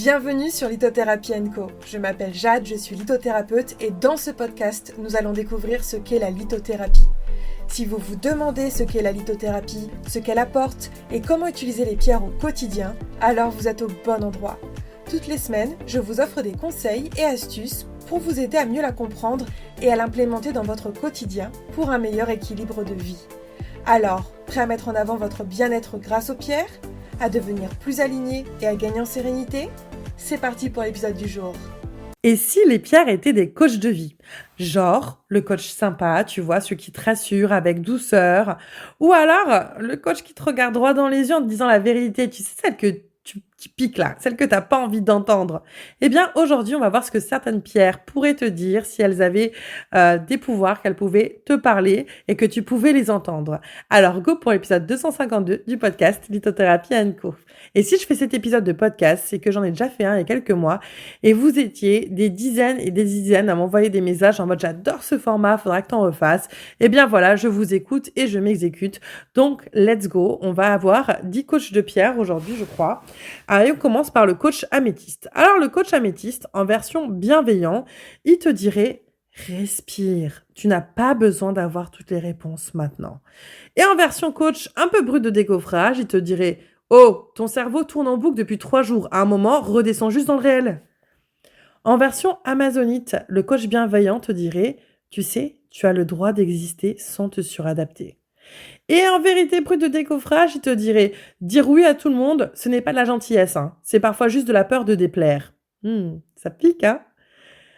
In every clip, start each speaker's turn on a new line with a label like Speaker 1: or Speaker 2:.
Speaker 1: Bienvenue sur Lithothérapie & Co. Je m'appelle Jade, je suis lithothérapeute et dans ce podcast, nous allons découvrir ce qu'est la lithothérapie. Si vous vous demandez ce qu'est la lithothérapie, ce qu'elle apporte et comment utiliser les pierres au quotidien, alors vous êtes au bon endroit. Toutes les semaines, je vous offre des conseils et astuces pour vous aider à mieux la comprendre et à l'implémenter dans votre quotidien pour un meilleur équilibre de vie. Alors, prêt à mettre en avant votre bien-être grâce aux pierres ? À devenir plus aligné et à gagner en sérénité ? C'est parti pour l'épisode du jour.
Speaker 2: Et si les pierres étaient des coachs de vie ? Genre, le coach sympa, tu vois, celui qui te rassure avec douceur. Ou alors, le coach qui te regarde droit dans les yeux en te disant la vérité. Tu sais, celle que tu piques là, celle que t'as pas envie d'entendre. Eh bien, aujourd'hui, on va voir ce que certaines pierres pourraient te dire si elles avaient des pouvoirs, qu'elles pouvaient te parler et que tu pouvais les entendre. Alors, go pour l'épisode 252 du podcast Lithothérapie & Co. Et si je fais cet épisode de podcast, c'est que j'en ai déjà fait un il y a quelques mois et vous étiez des dizaines et des dizaines à m'envoyer des messages en mode j'adore ce format, faudra que t'en refasses. Eh bien voilà, je vous écoute et je m'exécute. Donc, let's go. On va avoir 10 coachs de pierre aujourd'hui, je crois. Allez, on commence par le coach améthyste. Alors, le coach améthyste, en version bienveillant, il te dirait « Respire, tu n'as pas besoin d'avoir toutes les réponses maintenant. » Et en version coach un peu brut de décoffrage, il te dirait « Oh, ton cerveau tourne en boucle depuis 3 jours. À un moment, redescends juste dans le réel. » En version amazonite, le coach bienveillant te dirait « Tu sais, tu as le droit d'exister sans te suradapter. » Et en vérité brute de décoffrage, il te dirait « Dire oui à tout le monde, ce n'est pas de la gentillesse, hein. C'est parfois juste de la peur de déplaire. » Ça pique, hein ?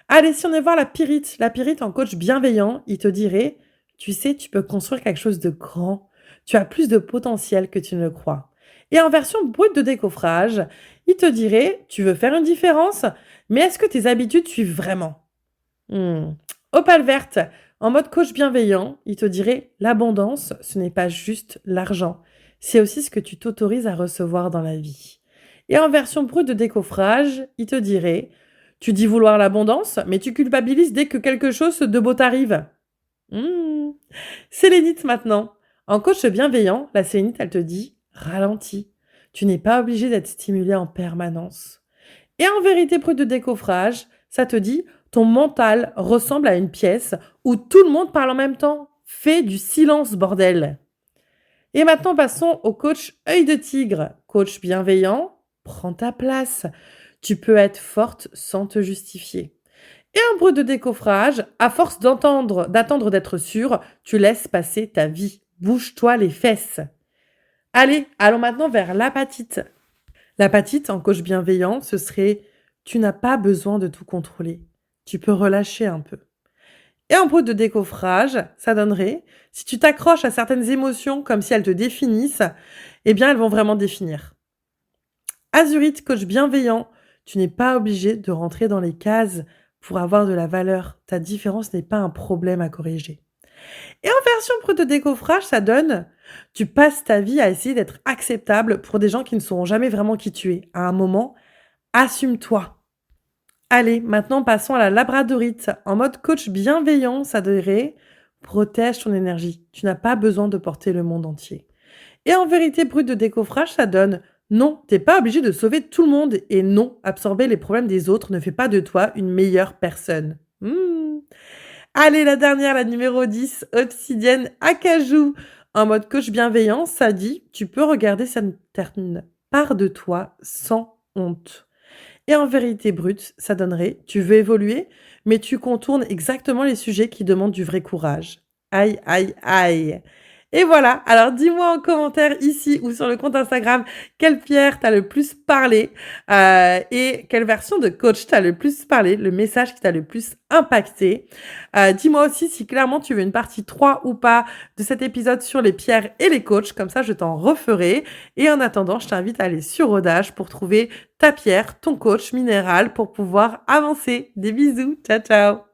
Speaker 2: Allez, si on est voir la pyrite en coach bienveillant, il te dirait « Tu sais, tu peux construire quelque chose de grand. Tu as plus de potentiel que tu ne le crois. » Et en version brute de décoffrage, il te dirait « Tu veux faire une différence, mais est-ce que tes habitudes suivent vraiment ?» Opale verte, en mode coach bienveillant, il te dirait « L'abondance, ce n'est pas juste l'argent. C'est aussi ce que tu t'autorises à recevoir dans la vie. » Et en version brute de décoffrage, il te dirait « Tu dis vouloir l'abondance, mais tu culpabilises dès que quelque chose de beau t'arrive. » Sélénite maintenant. En coach bienveillant, la sélénite, elle te dit « Ralentis. Tu n'es pas obligé d'être stimulé en permanence. » Et en vérité brute de décoffrage, ça te dit « Ton mental ressemble à une pièce où tout le monde parle en même temps. Fais du silence, bordel. » Et maintenant, passons au coach œil de tigre. Coach bienveillant, prends ta place. Tu peux être forte sans te justifier. Et en brut de décoffrage, à force d'attendre d'être sûr, tu laisses passer ta vie. Bouge-toi les fesses. Allez, allons maintenant vers l'apatite. L'apatite, en coach bienveillant, ce serait « Tu n'as pas besoin de tout contrôler. Tu peux relâcher un peu. » Et en brut de décoffrage, ça donnerait « Si tu t'accroches à certaines émotions comme si elles te définissent, eh bien elles vont vraiment définir. » Azurite, coach bienveillant, tu n'es pas obligé de rentrer dans les cases pour avoir de la valeur. Ta différence n'est pas un problème à corriger. Et en version brut de décoffrage, ça donne « Tu passes ta vie à essayer d'être acceptable pour des gens qui ne sauront jamais vraiment qui tu es. À un moment, assume-toi. » Allez, maintenant passons à la labradorite. En mode coach bienveillant, ça dirait « Protège ton énergie. Tu n'as pas besoin de porter le monde entier. » Et en vérité brute de décoffrage, ça donne « Non, t'es pas obligé de sauver tout le monde. Et non, absorber les problèmes des autres ne fait pas de toi une meilleure personne. » Allez, la dernière, la numéro 10, obsidienne acajou. En mode coach bienveillant, ça dit « Tu peux regarder certaines parts de toi sans honte. » Et en vérité brute, ça donnerait « Tu veux évoluer, mais tu contournes exactement les sujets qui demandent du vrai courage. » Aïe, aïe, aïe. Et voilà, alors dis-moi en commentaire ici ou sur le compte Instagram quelle pierre t'a le plus parlé et quelle version de coach t'a le plus parlé, le message qui t'a le plus impacté. Dis-moi aussi si clairement tu veux une partie 3 ou pas de cet épisode sur les pierres et les coachs, comme ça je t'en referai. Et en attendant, je t'invite à aller sur Rodage pour trouver ta pierre, ton coach minéral pour pouvoir avancer. Des bisous, ciao ciao.